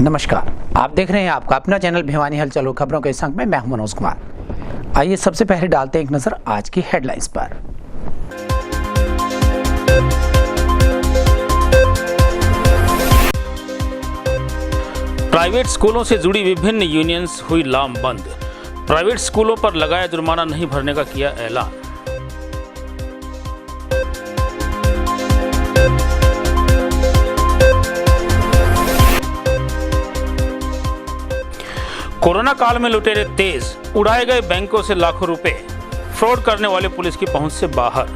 नमस्कार, आप देख रहे हैं आपका अपना चैनल भिवानी हलचल खबरों के संग में मैं हूं मनोज कुमार। आइए सबसे पहले डालते हैं एक नजर आज की हेडलाइंस पर। प्राइवेट स्कूलों से जुड़ी विभिन्न यूनियंस हुई लामबंद। प्राइवेट स्कूलों पर लगाया जुर्माना नहीं भरने का किया ऐलान। कोरोना काल में लुटेरे तेज, उड़ाए गए बैंकों से लाखों रुपए, फ्रॉड करने वाले पुलिस की पहुंच से बाहर।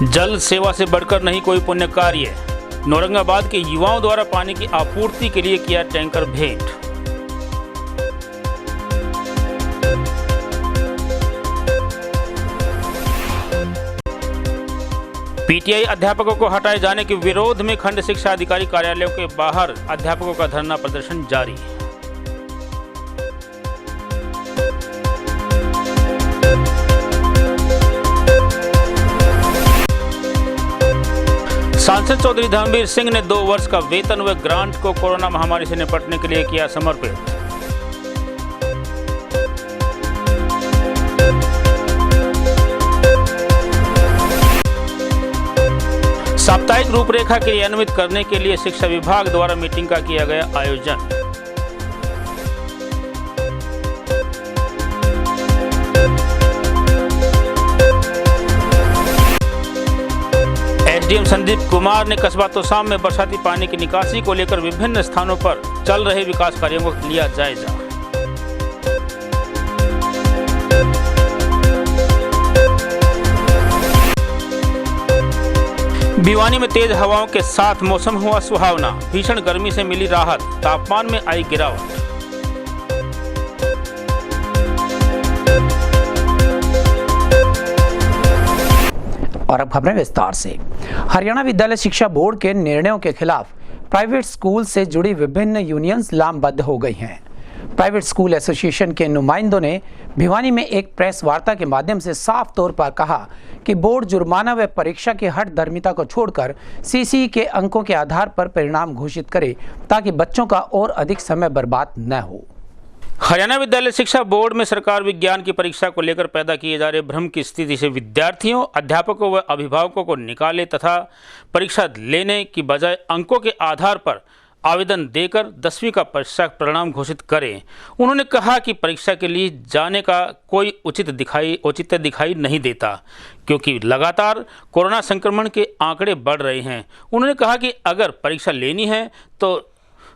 जल सेवा से बढ़कर नहीं कोई पुण्य कार्य। औरंगाबाद के युवाओं द्वारा पानी की आपूर्ति के लिए किया टैंकर भेंट। पीटीआई अध्यापकों को हटाए जाने के विरोध में खंड शिक्षा अधिकारी कार्यालयों के बाहर अध्यापकों का धरना प्रदर्शन जारी। सांसद चौधरी धर्मवीर सिंह ने 2 वर्ष का वेतन व ग्रांट को कोरोना महामारी से निपटने के लिए किया समर्पित। साप्ताहिक रूपरेखा क्रियान्वित करने के लिए शिक्षा विभाग द्वारा मीटिंग का किया गया आयोजन। एसडीएम संदीप कुमार ने कस्बा तोसाम में बरसाती पानी की निकासी को लेकर विभिन्न स्थानों पर चल रहे विकास कार्यों को लिया जायजा। भिवानी में तेज हवाओं के साथ मौसम हुआ सुहावना। भीषण गर्मी से मिली राहत, तापमान में आई गिरावट। और अब खबरें विस्तार से। हरियाणा विद्यालय शिक्षा बोर्ड के निर्णयों के खिलाफ प्राइवेट स्कूल से जुड़ी विभिन्न यूनियंस लामबंद हो गई हैं। प्राइवेट स्कूल एसोसिएशन के नुमाइंदों ने भिवानी में एक प्रेस वार्ता के माध्यम से साफ तौर पर कहा कि बोर्ड जुर्माना व परीक्षा की हठधर्मिता को छोड़कर सीसीई के अंकों के आधार पर परिणाम घोषित करे ताकि बच्चों का और अधिक समय बर्बाद न हो। हरियाणा विद्यालय शिक्षा बोर्ड में सरकार विज्ञान की परीक्षा को लेकर पैदा किए जा रहे भ्रम की स्थिति से विद्यार्थियों, अध्यापकों व अभिभावकों को निकाले तथा परीक्षा लेने की बजाय अंकों के आधार पर आवेदन देकर 10वीं का परीक्षा परिणाम घोषित करें। उन्होंने कहा कि परीक्षा के लिए जाने का कोई औचित्य दिखाई नहीं देता क्योंकि लगातार कोरोना संक्रमण के आंकड़े बढ़ रहे हैं। उन्होंने कहा कि अगर परीक्षा लेनी है तो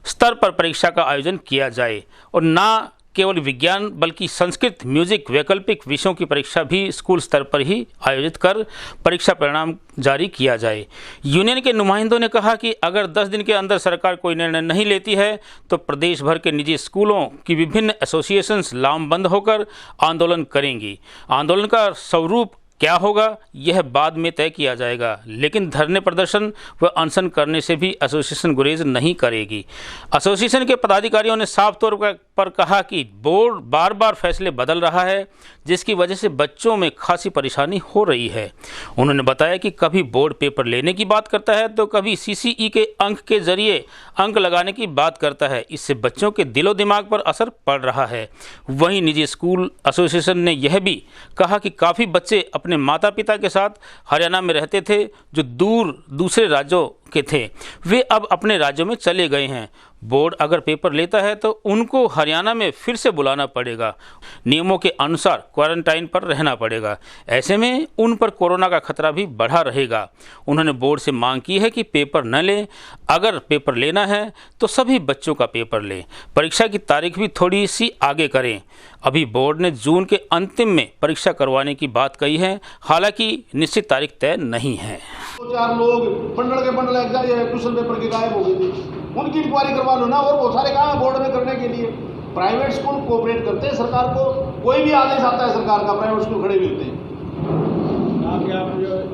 स्तर पर परीक्षा का आयोजन किया जाए और ना केवल विज्ञान बल्कि संस्कृत, म्यूजिक, वैकल्पिक विषयों की परीक्षा भी स्कूल स्तर पर ही आयोजित कर परीक्षा परिणाम जारी किया जाए। यूनियन के नुमाइंदों ने कहा कि अगर 10 दिन के अंदर सरकार कोई निर्णय नहीं लेती है तो प्रदेश भर के निजी स्कूलों की विभिन्न एसोसिएशंस लामबंद होकर आंदोलन करेंगी। आंदोलन का स्वरूप क्या होगा यह बाद में तय किया जाएगा, लेकिन धरने प्रदर्शन व अनशन करने से भी एसोसिएशन गुरेज नहीं करेगी। एसोसिएशन के पदाधिकारियों ने साफ तौर पर कहा कि बोर्ड बार बार फैसले बदल रहा है जिसकी वजह से बच्चों में खासी परेशानी हो रही है। उन्होंने बताया कि कभी बोर्ड पेपर लेने की बात करता है तो कभी सीसीई के अंक के जरिए अंक लगाने की बात करता है। इससे बच्चों के दिलो दिमाग पर असर पड़ रहा है। वहीं निजी स्कूल एसोसिएशन ने यह भी कहा कि काफ़ी बच्चे अपने माता पिता के साथ हरियाणा में रहते थे जो दूसरे राज्यों के थे, वे अब अपने राज्यों में चले गए हैं। बोर्ड अगर पेपर लेता है तो उनको हरियाणा में फिर से बुलाना पड़ेगा, नियमों के अनुसार क्वारंटाइन पर रहना पड़ेगा। ऐसे में उन पर कोरोना का खतरा भी बढ़ा रहेगा। उन्होंने बोर्ड से मांग की है कि पेपर न लें, अगर पेपर लेना है तो सभी बच्चों का पेपर लें। परीक्षा की तारीख भी थोड़ी सी आगे करें। अभी बोर्ड ने जून के अंतिम में परीक्षा करवाने की बात कही है, हालांकि निश्चित तारीख तय नहीं है। 4 लोग बंडल के बंडल क्वेश्चन पेपर के गायब हो गए थे, उनकी इंक्वायरी करवा लो ना। और बहुत सारे काम है बोर्ड में करने के लिए। प्राइवेट स्कूल कोऑपरेट करते हैं सरकार को, कोई भी आदेश आता है सरकार का प्राइवेट स्कूल खड़े मिलते हैं। आप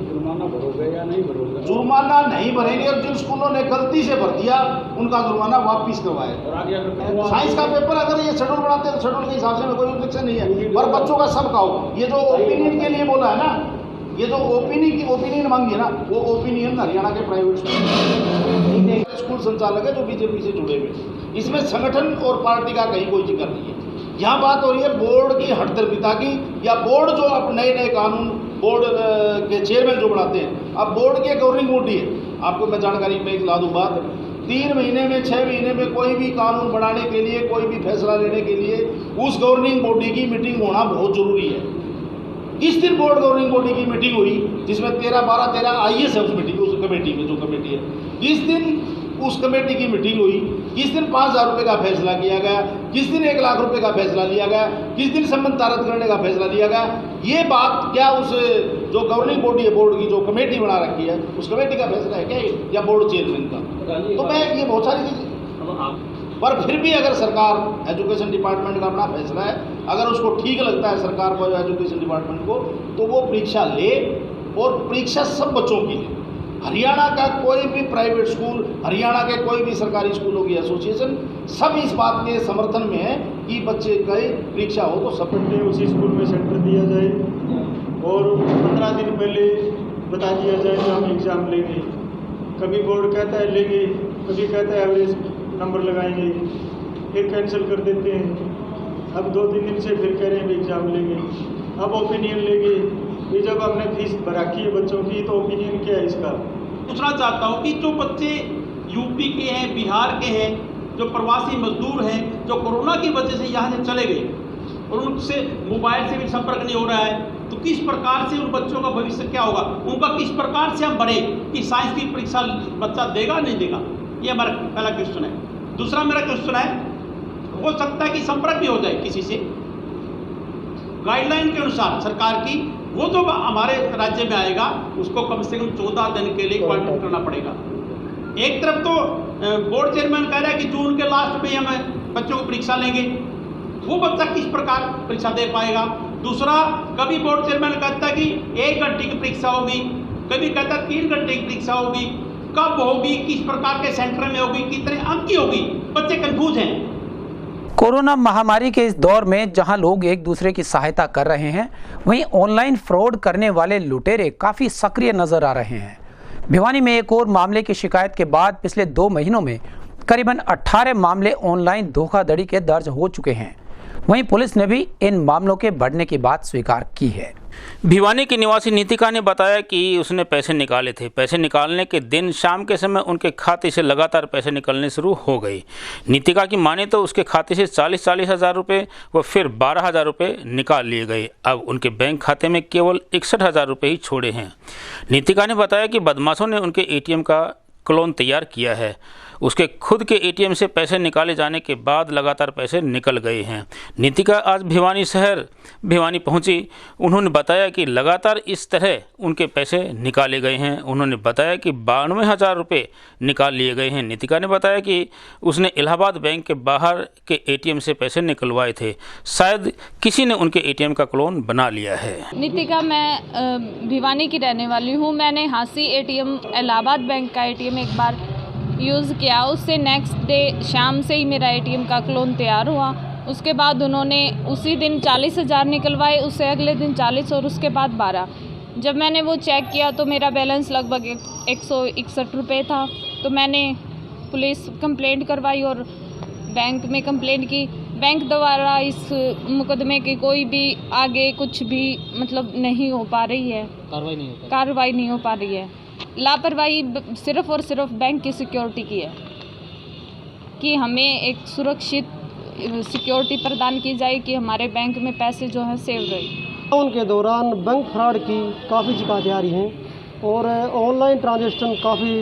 जुर्माना भरोगे या नहीं भरोगे? जुर्माना नहीं भरेंगे और जिन स्कूलों ने गलती से भर दिया उनका जुर्माना वापिस करवाए। साइंस का पेपर अगर ये शेड्यूल बनाते हैं तो शेड्यूल के हिसाब से कोई ऑब्जेक्शन नहीं है, पर बच्चों का सब का हो। ये जो ओपिनियन के लिए बोला है ना, ये जो ओपिनियन मांगी है ना, वो ओपिनियन हरियाणा के प्राइवेट स्कूल संचालक है जो बीजेपी से जुड़े हुए। इसमें संगठन और पार्टी का कहीं कोई जिक्र नहीं है। यहाँ बात हो रही है बोर्ड की हठदर्मिता की, या बोर्ड जो अब नए नए कानून बोर्ड के चेयरमैन जो बनाते हैं। अब बोर्ड की गवर्निंग बॉडी है, आपको मैं जानकारी में ला दूँ बात, 3 महीने में 6 महीने में कोई भी कानून बनाने के लिए, कोई भी फैसला लेने के लिए उस गवर्निंग बॉडी की मीटिंग होना बहुत जरूरी है। किस दिन बोर्ड गवर्निंग बॉडी की मीटिंग हुई जिसमें 13 IAS है उस मीटिंग, उस कमेटी में, जो कमेटी है, किस दिन उस कमेटी की मीटिंग हुई, किस दिन 5,000 रुपये का फैसला किया गया, किस दिन 1 लाख रुपये का फैसला लिया गया, किस दिन संबंध तारत करने का फैसला लिया गया। ये बात क्या उस जो गवर्निंग बॉडी है बोर्ड की, जो कमेटी बना रखी है, उस कमेटी का फैसला है क्या, या बोर्ड चेयरमैन का? तो मैं ये बहुत सारी चीज़ें, पर फिर भी अगर सरकार, एजुकेशन डिपार्टमेंट का अपना फैसला है, अगर उसको ठीक लगता है सरकार को, एजुकेशन डिपार्टमेंट को, तो वो परीक्षा ले, और परीक्षा सब बच्चों की ले। हरियाणा का कोई भी प्राइवेट स्कूल, हरियाणा के कोई भी सरकारी स्कूलों की एसोसिएशन सब इस बात के समर्थन में है कि बच्चे की परीक्षा हो तो सब उसी स्कूल में सेंटर दिया जाए, और 15 दिन पहले बता दिया जाए कि हम एग्ज़ाम लेंगे। कभी बोर्ड कहता है लेंगे, कभी कहता है एवरेज नंबर लगाएंगे, फिर कैंसिल कर देते हैं। अब 2-3 दिन से फिर कह रहे हैं एग्ज़ाम लेंगे, अब ओपिनियन लेंगे। ये जब हमने फीस भराकी है बच्चों की, तो ओपिनियन क्या है इसका? पूछना चाहता हूँ कि जो बच्चे यूपी के हैं, बिहार के हैं, जो प्रवासी मजदूर हैं, जो कोरोना की वजह से यहाँ से चले गए और उनसे मोबाइल से भी संपर्क नहीं हो रहा है, तो किस प्रकार से उन बच्चों का भविष्य क्या होगा, उनका किस प्रकार से हम बढ़े कि साइंस की परीक्षा बच्चा देगा नहीं देगा? ये हमारा पहला क्वेश्चन है। दूसरा मेरा क्वेश्चन है, हो सकता है कि संपर्क भी हो जाए किसी से, गाइडलाइन के अनुसार सरकार की, वो जो हमारे राज्य में आएगा उसको कम से कम 14 दिन के लिए क्वारंटाइन करना पड़ेगा। एक तरफ तो बोर्ड चेयरमैन कह रहा है कि जून के लास्ट में हम बच्चों को परीक्षा लेंगे, वो बच्चा किस प्रकार परीक्षा दे पाएगा? दूसरा, कभी बोर्ड चेयरमैन कहता है कि 1 घंटे की परीक्षा होगी, कभी कहता है 3 घंटे की परीक्षा होगी, कब होगी, किस प्रकार के सेंटर में होगी, कितने अंक की होगी, बच्चे कंफ्यूज हैं। कोरोना महामारी के इस दौर में जहां लोग एक दूसरे की सहायता कर रहे हैं, वहीं ऑनलाइन फ्रॉड करने वाले लुटेरे काफ़ी सक्रिय नजर आ रहे हैं। भिवानी में एक और मामले की शिकायत के बाद पिछले 2 महीनों में करीबन 18 मामले ऑनलाइन धोखाधड़ी के दर्ज हो चुके हैं। वहीं पुलिस ने भी इन मामलों के बढ़ने की बात स्वीकार की है। भिवानी की निवासी नीतिका ने बताया कि उसने पैसे निकाले थे। पैसे निकालने के दिन शाम के समय उनके खाते से लगातार पैसे निकलने शुरू हो गए। नीतिका की माने तो उसके खाते से 40 हज़ार रुपये व फिर 12,000 रुपये निकाल लिए गए। अब उनके बैंक खाते में केवल 61,000 रुपये ही छोड़े हैं। नीतिका ने बताया कि बदमाशों ने उनके ATM का क्लोन तैयार किया है। उसके खुद के ATM से पैसे निकाले जाने के बाद लगातार पैसे निकल गए हैं। नीतिका आज भिवानी पहुंची। उन्होंने बताया कि लगातार इस तरह उनके पैसे निकाले गए हैं। उन्होंने बताया कि 92,000 रुपये निकाल लिए गए हैं। नीतिका ने बताया कि उसने इलाहाबाद बैंक के बाहर के ATM से पैसे निकलवाए थे। शायद किसी ने उनके ATM का क्लोन बना लिया है। नीतिका, मैं भिवानी की रहने वाली हूँ। मैंने हांसी ATM, इलाहाबाद बैंक का ATM एक बार यूज़ किया। उससे नेक्स्ट डे शाम से ही मेरा ATM का क्लोन तैयार हुआ। उसके बाद उन्होंने उसी दिन 40,000 निकलवाए, उससे अगले दिन 40 और उसके बाद 12। जब मैंने वो चेक किया तो मेरा बैलेंस लगभग 161 रुपये था। तो मैंने पुलिस कंप्लेंट करवाई और बैंक में कंप्लेंट की। बैंक द्वारा इस मुकदमे की कोई भी आगे कुछ भी मतलब नहीं हो पा रही है, कार्रवाई नहीं हो पा रही है। लापरवाही सिर्फ और सिर्फ बैंक की सिक्योरिटी की है कि हमें एक सुरक्षित सिक्योरिटी प्रदान की जाए कि हमारे बैंक में पैसे जो हैं सेव रहे। उनके दौरान बैंक फ्रॉड की काफ़ी शिकायतें आ रही हैं और ऑनलाइन ट्रांजैक्शन काफ़ी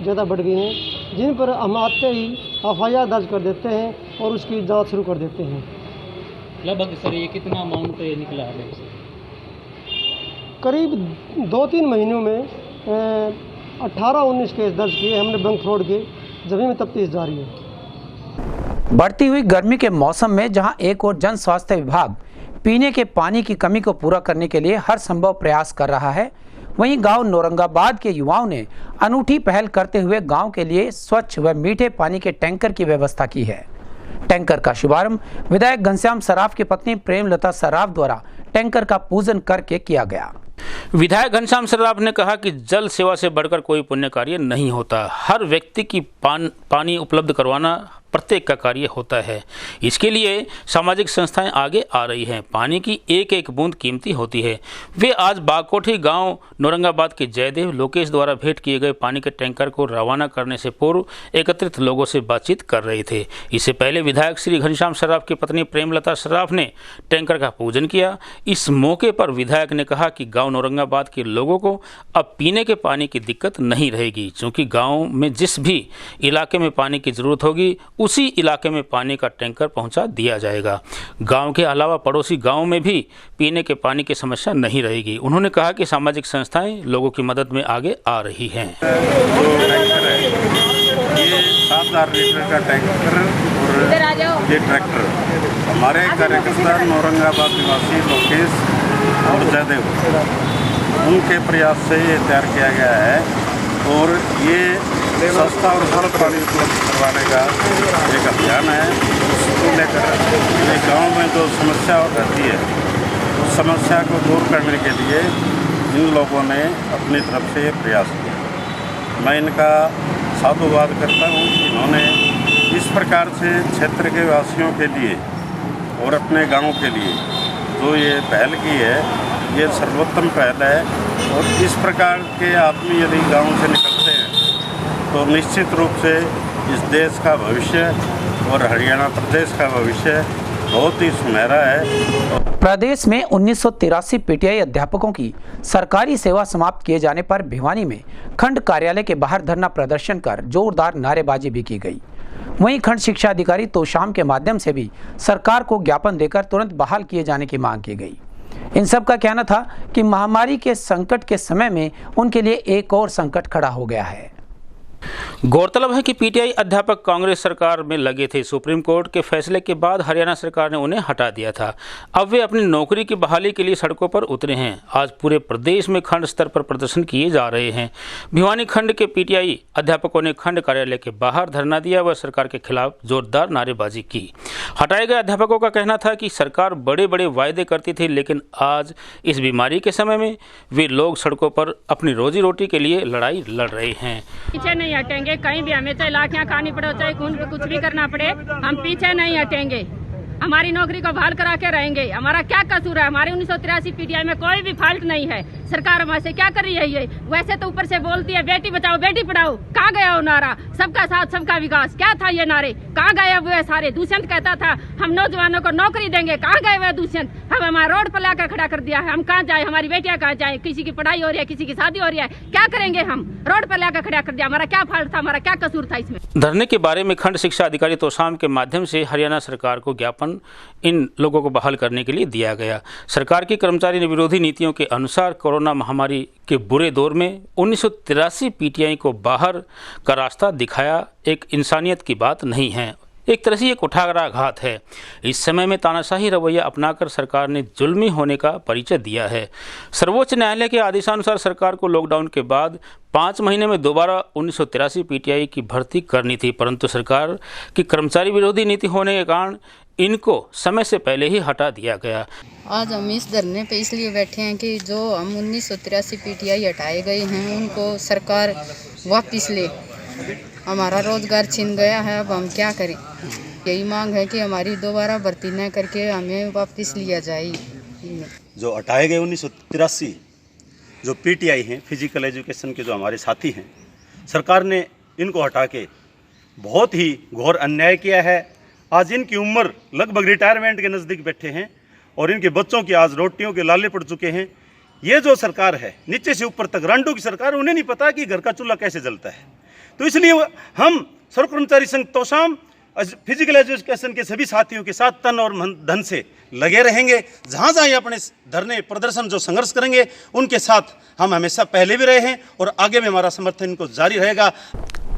ज़्यादा बढ़ गई हैं, जिन पर हम आते ही FIR दर्ज कर देते हैं और उसकी जांच शुरू कर देते हैं। लगभग सर ये कितना अमाउंट निकला है? करीब 2-3 महीनों में 18-19 केस दर्ज किए हमने बैंक फ्रॉड के। जमीन में तफ्तीश जारी है। बढ़ती हुई गर्मी के मौसम में जहां एक और जन स्वास्थ्य विभाग पीने के पानी की कमी को पूरा करने के लिए हर संभव प्रयास कर रहा है, वहीं गांव नौरंगाबाद के युवाओं ने अनूठी पहल करते हुए गांव के लिए स्वच्छ व मीठे पानी के टैंकर की व्यवस्था की है। टैंकर का शुभारंभ विधायक घनश्याम सराफ की पत्नी प्रेमलता सराफ द्वारा टैंकर का पूजन करके किया गया। विधायक घनश्याम सराफ ने कहा कि जल सेवा से बढ़कर कोई पुण्य कार्य नहीं होता। हर व्यक्ति की पानी उपलब्ध करवाना प्रत्येक का कार्य होता है। इसके लिए सामाजिक संस्थाएं आगे आ रही हैं। पानी की एक एक बूंद कीमती होती है। वे आज बागकोठी गांव नौरंगाबाद के जयदेव लोकेश द्वारा भेंट किए गए पानी के टैंकर को रवाना करने से पूर्व एकत्रित लोगों से बातचीत कर रहे थे। इससे पहले विधायक श्री घनश्याम सराफ की पत्नी प्रेमलता सराफ ने टैंकर का पूजन किया। इस मौके पर विधायक ने कहा कि गाँव नौरंगाबाद के लोगों को अब पीने के पानी की दिक्कत नहीं रहेगी, क्योंकि गाँव में जिस भी इलाके में पानी की जरूरत होगी उसी इलाके में पानी का टैंकर पहुंचा दिया जाएगा। गांव के अलावा पड़ोसी गांव में भी पीने के पानी की समस्या नहीं रहेगी। उन्होंने कहा कि सामाजिक संस्थाएं लोगों की मदद में आगे आ रही हैं। ये 7,000 लीटर का टैंकर और ये ट्रैक्टर हमारे कार्यकर्ता नौरंगाबाद निवासी लोकेश और जयदेव उनके प्रयास से ये तैयार किया गया है और ये सस्ता और सरल पानी उपलब्ध करवाने का एक अभियान है। उसको लेकर ये गाँव में जो समस्या रहती है उस समस्या को दूर करने के लिए इन लोगों ने अपनी तरफ से प्रयास किया। मैं इनका साधुवाद करता हूँ कि इन्होंने इस प्रकार से क्षेत्र के वासियों के लिए और अपने गाँव के लिए जो ये पहल की है ये सर्वोत्तम पहल है। और इस प्रकार के आदमी यदि गाँव से निकलते हैं तो निश्चित रूप से इस देश का भविष्य और हरियाणा प्रदेश का भविष्य बहुत ही सुनहरा है। प्रदेश में 1983 पीटीआई अध्यापकों की सरकारी सेवा समाप्त किए जाने पर भिवानी में खंड कार्यालय के बाहर धरना प्रदर्शन कर जोरदार नारेबाजी भी की गई। वहीं खंड शिक्षा अधिकारी तोशाम के माध्यम से भी सरकार को ज्ञापन देकर तुरंत बहाल किए जाने की मांग की गई। इन सब का कहना था कि महामारी के संकट के समय में उनके लिए एक और संकट खड़ा हो गया है। गौरतलब है कि पीटीआई अध्यापक कांग्रेस सरकार में लगे थे। सुप्रीम कोर्ट के फैसले के बाद हरियाणा सरकार ने उन्हें हटा दिया था। अब वे अपनी नौकरी की बहाली के लिए सड़कों पर उतरे हैं। आज पूरे प्रदेश में खंड स्तर पर प्रदर्शन किए जा रहे हैं। भिवानी खंड के पीटीआई अध्यापकों ने खंड कार्यालय के बाहर धरना दिया व सरकार के खिलाफ जोरदार नारेबाजी की। हटाए गए अध्यापकों का कहना था कि सरकार बड़े बड़े वायदे करती थी, लेकिन आज इस बीमारी के समय में वे लोग सड़कों पर अपनी रोजी रोटी के लिए लड़ाई लड़ रहे हैं। पीछे नहीं हटेंगे, कहीं भी हमें चाहे लाठियां खानी पड़े, चाहे खून पे कुछ भी करना पड़े, हम पीछे नहीं हटेंगे। हमारी नौकरी को बहाल करा के रहेंगे। हमारा क्या कसूर है? हमारे 1983 पीटीआई में कोई भी फॉल्ट नहीं है। सरकार हमारे से क्या कर रही है? ये वैसे तो ऊपर से बोलती है बेटी बचाओ बेटी पढ़ाओ, कहाँ गया वो नारा? सबका साथ सबका विकास, क्या था ये नारे? कहाँ गए हुए सारे? दुष्यंत कहता था हम नौजवानों को नौकरी देंगे, कहाँ गए हुए दुष्यंत? हम हमारा रोड पर लाकर खड़ा कर दिया है। हम कहाँ जाए? हमारी बेटियां कहाँ जाए? किसी की पढ़ाई हो रही है, किसी की शादी हो रही है, क्या करेंगे? हम रोड पर लाकर खड़ा कर दिया। हमारा क्या फॉल्ट था? हमारा क्या कसूर था इसमें? धरने के बारे में खंड शिक्षा अधिकारी तोशाम के माध्यम से हरियाणा सरकार को ज्ञापन इन लोगों को बहाल करने के लिए दिया गया। सरकार की कर्मचारी विरोधी नीतियों के अनुसार कोरोना महामारी के बुरे दौर में 1983 पीटीआई को बाहर का रास्ता दिखाया एक इंसानियत की बात नहीं है, एक तरह से ये कुठाराघात है। इस समय में तानाशाही रवैया अपनाकर सरकार ने जुल्मी होने का परिचय दिया है। सर्वोच्च न्यायालय के आदेशानुसार सरकार को लॉकडाउन के बाद 5 महीने में दोबारा 1983 पीटीआई की भर्ती करनी थी, परंतु सरकार की कर्मचारी विरोधी नीति होने के कारण इनको समय से पहले ही हटा दिया गया। आज हम इस धरने पे इसलिए बैठे हैं कि जो हम 1983 पीटीआई हटाए गए हैं उनको सरकार वापस ले। हमारा रोजगार छिन गया है, अब हम क्या करें? यही मांग है कि हमारी दोबारा भर्ती न करके हमें वापस लिया जाए। जो हटाए गए 1983 जो पीटीआई हैं, फिजिकल एजुकेशन के जो हमारे साथी हैं, सरकार ने इनको हटा के बहुत ही घोर अन्याय किया है। आज इनकी उम्र लगभग रिटायरमेंट के नज़दीक बैठे हैं और इनके बच्चों की आज रोटियों के लाले पड़ चुके हैं। ये जो सरकार है नीचे से ऊपर तक रांडों की सरकार, उन्हें नहीं पता कि घर का चूल्हा कैसे जलता है। तो इसलिए हम सर्व कर्मचारी संघ तोशाम फिजिकल एजुकेशन के सभी साथियों के साथ तन और धन से लगे रहेंगे। जहाँ जहाँ अपने धरने प्रदर्शन जो संघर्ष करेंगे उनके साथ हम हमेशा पहले भी रहे हैं और आगे भी हमारा समर्थन इनको जारी रहेगा।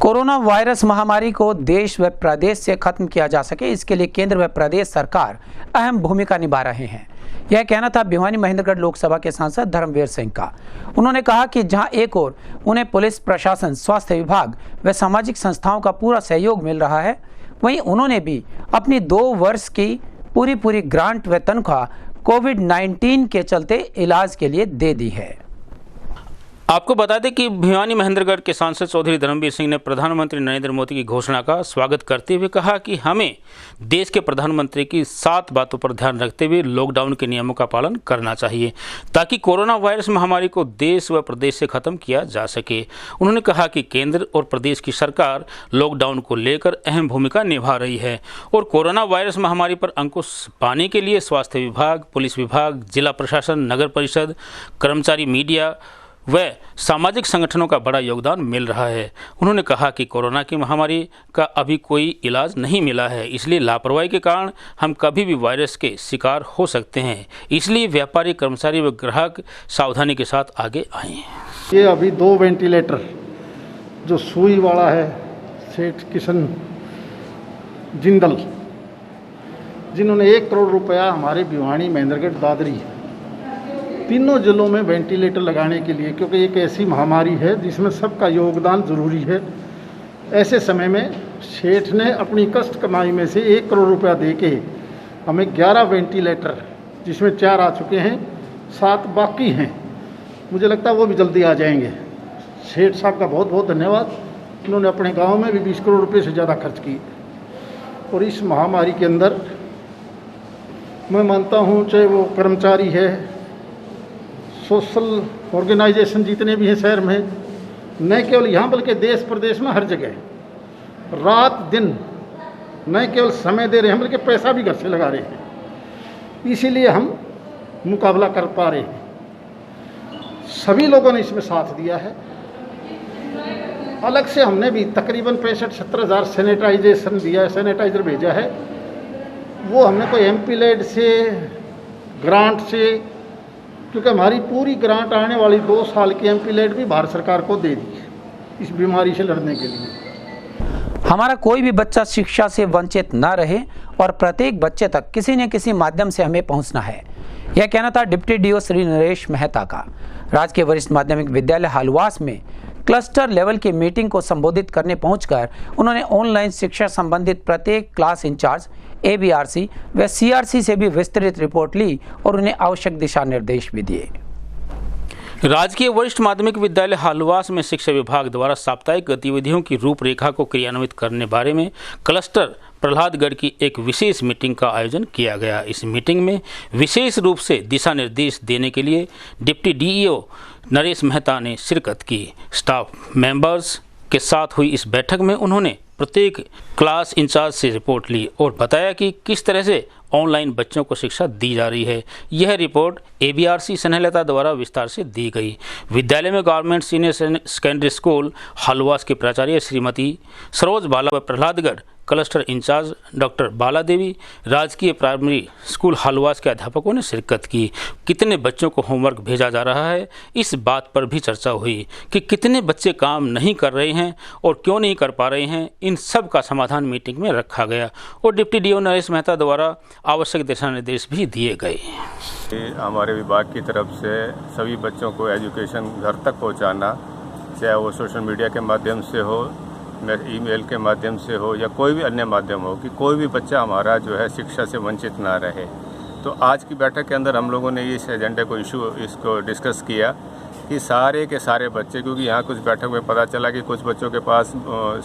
कोरोना वायरस महामारी को देश व प्रदेश से खत्म किया जा सके, इसके लिए केंद्र व प्रदेश सरकार अहम भूमिका निभा रहे हैं। यह कहना था भिवानी महेंद्रगढ़ लोकसभा के सांसद धर्मवीर सिंह का। उन्होंने कहा कि जहां एक ओर उन्हें पुलिस प्रशासन, स्वास्थ्य विभाग व सामाजिक संस्थाओं का पूरा सहयोग मिल रहा है, वहीं उन्होंने भी अपनी 2 वर्ष की पूरी ग्रांट व तनख्वाह कोविड-19 के चलते इलाज के लिए दे दी है। आपको बता दें कि भिवानी महेंद्रगढ़ के सांसद चौधरी धर्मवीर सिंह ने प्रधानमंत्री नरेंद्र मोदी की घोषणा का स्वागत करते हुए कहा कि हमें देश के प्रधानमंत्री की 7 बातों पर ध्यान रखते हुए लॉकडाउन के नियमों का पालन करना चाहिए ताकि कोरोना वायरस महामारी को देश व प्रदेश से खत्म किया जा सके। उन्होंने कहा कि केंद्र और प्रदेश की सरकार लॉकडाउन को लेकर अहम भूमिका निभा रही है और कोरोना वायरस महामारी पर अंकुश पाने के लिए स्वास्थ्य विभाग, पुलिस विभाग, जिला प्रशासन, नगर परिषद, कर्मचारी, मीडिया व सामाजिक संगठनों का बड़ा योगदान मिल रहा है। उन्होंने कहा कि कोरोना की महामारी का अभी कोई इलाज नहीं मिला है, इसलिए लापरवाही के कारण हम कभी भी वायरस के शिकार हो सकते हैं। इसलिए व्यापारी, कर्मचारी व ग्राहक सावधानी के साथ आगे आए। ये अभी 2 वेंटिलेटर जो सुई वाला है, सेठ किशन जिंदल, जिन्होंने 1 करोड़ रुपया हमारे भिवानी, महेंद्रगढ़, दादरी तीनों जिलों में वेंटिलेटर लगाने के लिए, क्योंकि एक ऐसी महामारी है जिसमें सबका योगदान ज़रूरी है। ऐसे समय में सेठ ने अपनी कष्ट कमाई में से 1 करोड़ रुपया देके हमें 11 वेंटिलेटर, जिसमें 4 आ चुके हैं, 7 बाकी हैं, मुझे लगता है वो भी जल्दी आ जाएंगे। सेठ साहब का बहुत बहुत धन्यवाद। उन्होंने अपने गांव में भी 20 करोड़ रुपये से ज़्यादा खर्च किए और इस महामारी के अंदर मैं मानता हूँ, चाहे वो कर्मचारी है, सोशल ऑर्गेनाइजेशन जितने भी हैं शहर में, न केवल यहाँ बल्कि देश प्रदेश में हर जगह रात दिन न केवल समय दे रहे हैं बल्कि पैसा भी घर से लगा रहे हैं, इसीलिए हम मुकाबला कर पा रहे हैं। सभी लोगों ने इसमें साथ दिया है। अलग से हमने भी तकरीबन 65-70 हज़ार सैनिटाइजेशन दिया है, सैनिटाइज़र भेजा है। वो हमने कोई एमपी-लेड से, ग्रांट से, क्योंकि हमारी पूरी ग्रांट आने वाली 2 साल की एमपी-लेड भी भारत सरकार को दे दी है इस बीमारी से लड़ने के लिए। हमारा कोई भी बच्चा शिक्षा से वंचित न रहे और प्रत्येक बच्चे तक किसी न किसी माध्यम से हमें पहुंचना है, यह कहना था डिप्टी डीओ श्री नरेश मेहता का। राजकीय वरिष्ठ माध्यमिक विद्यालय हालवास में क्लस्टर लेवल की मीटिंग को संबोधित करने पहुंचकर उन्होंने ऑनलाइन शिक्षा संबंधित प्रत्येक क्लास इंचार्ज, एबीआरसी व सीआरसी से भी विस्तृत रिपोर्ट ली और उन्हें आवश्यक दिशा निर्देश भी दिए। राजकीय वरिष्ठ माध्यमिक विद्यालय हालवास में शिक्षा विभाग द्वारा साप्ताहिक गतिविधियों की रूपरेखा को क्रियान्वित करने बारे में क्लस्टर प्रहलादगढ़ की एक विशेष मीटिंग का आयोजन किया गया। इस मीटिंग में विशेष रूप से दिशा निर्देश देने के लिए डिप्टी डीईओ नरेश मेहता ने शिरकत की। स्टाफ मेंबर्स के साथ हुई इस बैठक में उन्होंने प्रत्येक क्लास इंचार्ज से रिपोर्ट ली और बताया कि किस तरह से ऑनलाइन बच्चों को शिक्षा दी जा रही है। यह रिपोर्ट एबीआरसी स्नेहलता द्वारा विस्तार से दी गई। विद्यालय में गवर्नमेंट सीनियर सेकेंडरी स्कूल हालवास के प्राचार्य श्रीमती सरोज बाला व प्रहलादगढ़ क्लस्टर इंचार्ज डॉक्टर बाला देवी, राजकीय प्राइमरी स्कूल हालवास के अध्यापकों ने शिरकत की। कितने बच्चों को होमवर्क भेजा जा रहा है, इस बात पर भी चर्चा हुई कि कितने बच्चे काम नहीं कर रहे हैं और क्यों नहीं कर पा रहे हैं। इन सब का समाधान मीटिंग में रखा गया और डिप्टी डीओ नरेश मेहता द्वारा आवश्यक दिशा निर्देश भी दिए गए। हमारे विभाग की तरफ से सभी बच्चों को एजुकेशन घर तक पहुँचाना, चाहे वो सोशल मीडिया के माध्यम से हो, ईमेल के माध्यम से हो या कोई भी अन्य माध्यम हो, कि कोई भी बच्चा हमारा जो है शिक्षा से वंचित ना रहे। तो आज की बैठक के अंदर हम लोगों ने इस एजेंडे को इसको डिस्कस किया कि सारे के सारे बच्चे, क्योंकि यहाँ कुछ बैठक में पता चला कि कुछ बच्चों के पास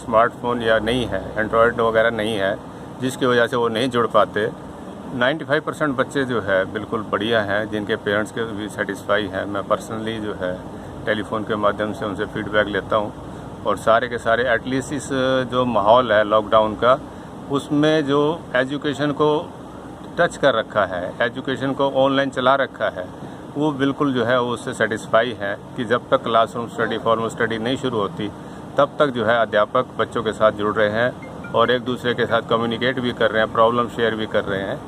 स्मार्टफोन या नहीं है, एंड्रॉयड वगैरह नहीं है, जिसकी वजह से वो नहीं जुड़ पाते। 95% बच्चे जो है बिल्कुल बढ़िया हैं, जिनके पेरेंट्स के भी सेटिस्फाई हैं। मैं पर्सनली जो है टेलीफोन के माध्यम से उनसे फीडबैक लेता हूँ और सारे के सारे एटलीस्ट इस जो माहौल है लॉकडाउन का, उसमें जो एजुकेशन को टच कर रखा है, एजुकेशन को ऑनलाइन चला रखा है, वो बिल्कुल जो है उससे सेटिस्फाई है कि जब तक क्लासरूम स्टडी, फॉर्मल स्टडी नहीं शुरू होती, तब तक जो है अध्यापक बच्चों के साथ जुड़ रहे हैं और एक दूसरे के साथ कम्युनिकेट भी कर रहे हैं, प्रॉब्लम शेयर भी कर रहे हैं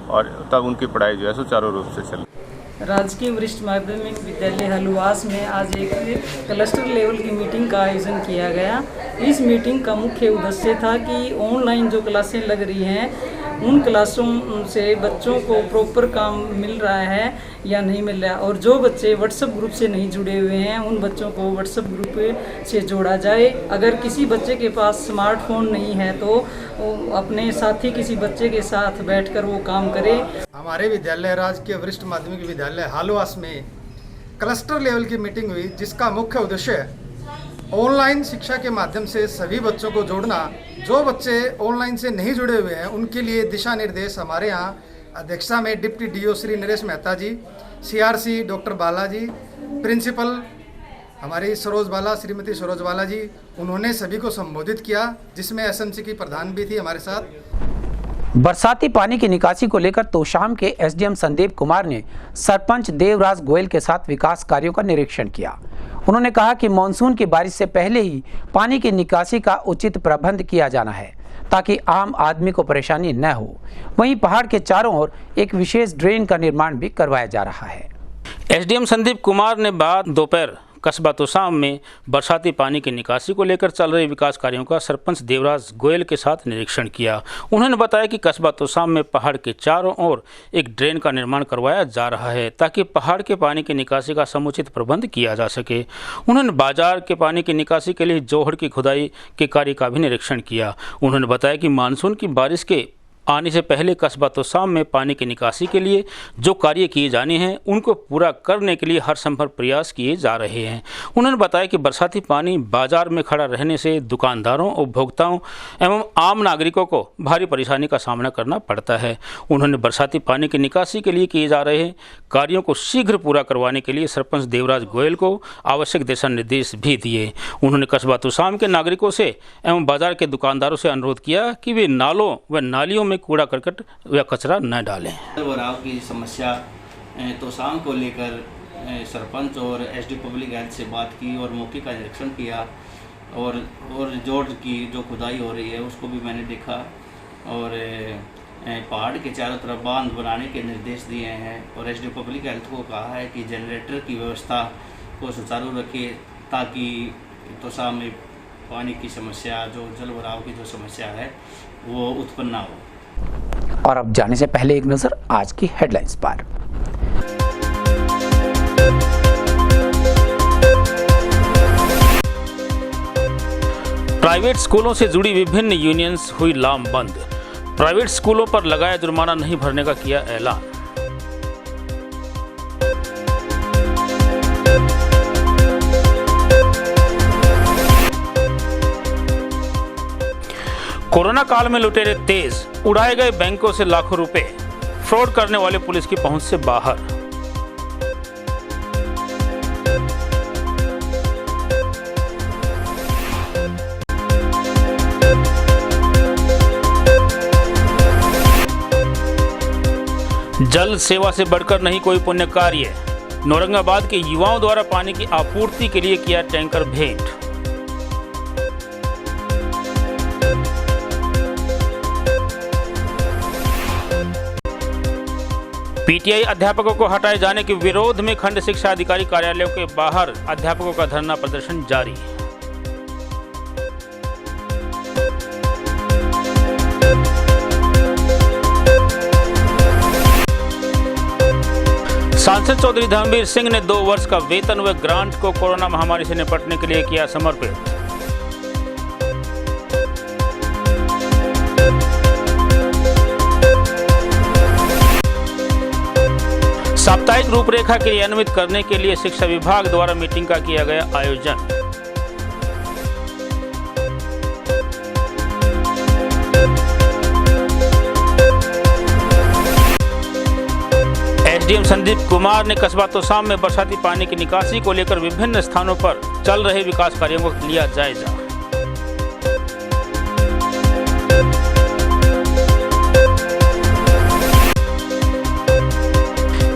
और तब उनकी पढ़ाई जो है सुचारू रूप से चले। राजकीय वरिष्ठ माध्यमिक विद्यालय हालवास में आज एक क्लस्टर लेवल की मीटिंग का आयोजन किया गया। इस मीटिंग का मुख्य उद्देश्य था कि ऑनलाइन जो क्लासें लग रही हैं उन क्लासरूम से बच्चों को प्रॉपर काम मिल रहा है या नहीं मिल रहा है। और जो बच्चे व्हाट्सएप ग्रुप से नहीं जुड़े हुए हैं उन बच्चों को व्हाट्सएप ग्रुप से जोड़ा जाए। अगर किसी बच्चे के पास स्मार्टफोन नहीं है तो अपने साथी किसी बच्चे के साथ बैठकर वो काम करे। हमारे विद्यालय राजकीय वरिष्ठ माध्यमिक विद्यालय हालवास में क्लस्टर लेवल की मीटिंग हुई, जिसका मुख्य उद्देश्य ऑनलाइन शिक्षा के माध्यम से सभी बच्चों को जोड़ना। जो बच्चे ऑनलाइन से नहीं जुड़े हुए हैं उनके लिए दिशा निर्देश हमारे यहाँ अध्यक्षता में deputy DO Shri Naresh Mehta ji, CRC doctor Balaji, principal हमारी सरोज बाला श्रीमती सरोज बाला जी, उन्होंने सभी को संबोधित किया, जिसमें एसएमसी की प्रधान भी थी हमारे साथ। बरसाती पानी की निकासी को लेकर तोशाम के एसडीएम संदीप कुमार ने सरपंच देवराज गोयल के साथ विकास कार्यों का निरीक्षण किया। उन्होंने कहा कि मानसून की बारिश से पहले ही पानी की निकासी का उचित प्रबंध किया जाना है ताकि आम आदमी को परेशानी न हो। वहीं पहाड़ के चारों ओर एक विशेष ड्रेन का निर्माण भी करवाया जा रहा है। एसडीएम संदीप कुमार ने बाद दोपहर कस्बा तोशाम में बरसाती पानी की निकासी को लेकर चल रहे विकास कार्यों का सरपंच देवराज गोयल के साथ निरीक्षण किया। उन्होंने बताया कि कस्बा तोशाम में पहाड़ के चारों ओर एक ड्रेन का निर्माण करवाया जा रहा है ताकि पहाड़ के पानी की निकासी का समुचित प्रबंध किया जा सके। उन्होंने बाजार के पानी की निकासी के लिए जोहड़ की खुदाई के कार्य का भी निरीक्षण किया। उन्होंने बताया कि मानसून की बारिश के आने से पहले कस्बा तोशाम में पानी की निकासी के लिए जो कार्य किए जाने हैं उनको पूरा करने के लिए हर संभव प्रयास किए जा रहे हैं। उन्होंने बताया कि बरसाती पानी बाजार में खड़ा रहने से दुकानदारों, उपभोक्ताओं एवं आम नागरिकों को भारी परेशानी का सामना करना पड़ता है। उन्होंने बरसाती पानी की निकासी के लिए किए जा रहे कार्यों को शीघ्र पूरा करवाने के लिए सरपंच देवराज गोयल को आवश्यक दिशा निर्देश भी दिए। उन्होंने कस्बा तोशाम के नागरिकों से एवं बाजार के दुकानदारों से अनुरोध किया कि वे नालों व नालियों में कूड़ा करकट या कचरा न डालें। भराव की समस्या तोशाम को लेकर सरपंच और एसडी पब्लिक हेल्थ से बात की और मौके का निरीक्षण किया और जोड़ की जो खुदाई हो रही है उसको भी मैंने देखा और पहाड़ के चारों तरफ बांध बनाने के निर्देश दिए हैं और एसडी पब्लिक हेल्थ को कहा है कि जनरेटर की व्यवस्था को सुचारू रखे ताकि तोशाम में पानी की समस्या, जो जल भराव की जो समस्या है वो उत्पन्न ना हो। और अब जाने से पहले एक नजर आज की हेडलाइंस पर। प्राइवेट स्कूलों से जुड़ी विभिन्न यूनियंस हुई लामबंद। प्राइवेट स्कूलों पर लगाया जुर्माना नहीं भरने का किया ऐलान। कोरोना काल में लुटेरे तेज, उड़ाए गए बैंकों से लाखों रुपए, फ्रॉड करने वाले पुलिस की पहुंच से बाहर। जल सेवा से बढ़कर नहीं कोई पुण्य कार्य। औरंगाबाद के युवाओं द्वारा पानी की आपूर्ति के लिए किया टैंकर भेंट। पीटीआई अध्यापकों को हटाए जाने के विरोध में खंड शिक्षा अधिकारी कार्यालयों के बाहर अध्यापकों का धरना प्रदर्शन जारी। सांसद चौधरी धर्मवीर सिंह ने 2 वर्ष का वेतन व ग्रांट को कोरोना महामारी से निपटने के लिए किया समर्पित। साप्ताहिक रूपरेखा क्रियान्वित करने के लिए शिक्षा विभाग द्वारा मीटिंग का किया गया आयोजन। एसडीएम संदीप कुमार ने कस्बा तोशाम में बरसाती पानी की निकासी को लेकर विभिन्न स्थानों पर चल रहे विकास कार्यों को लिया जायजा।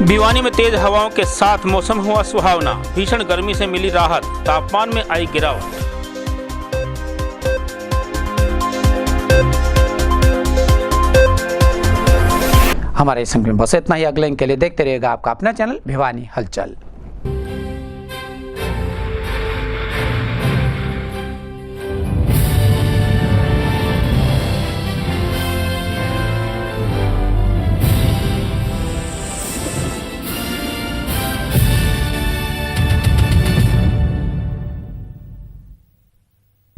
भिवानी में तेज हवाओं के साथ मौसम हुआ सुहावना। भीषण गर्मी से मिली राहत, तापमान में आई गिरावट। हमारे इस में बस इतना ही। अगले के लिए देखते रहिएगा आपका अपना चैनल भिवानी हलचल।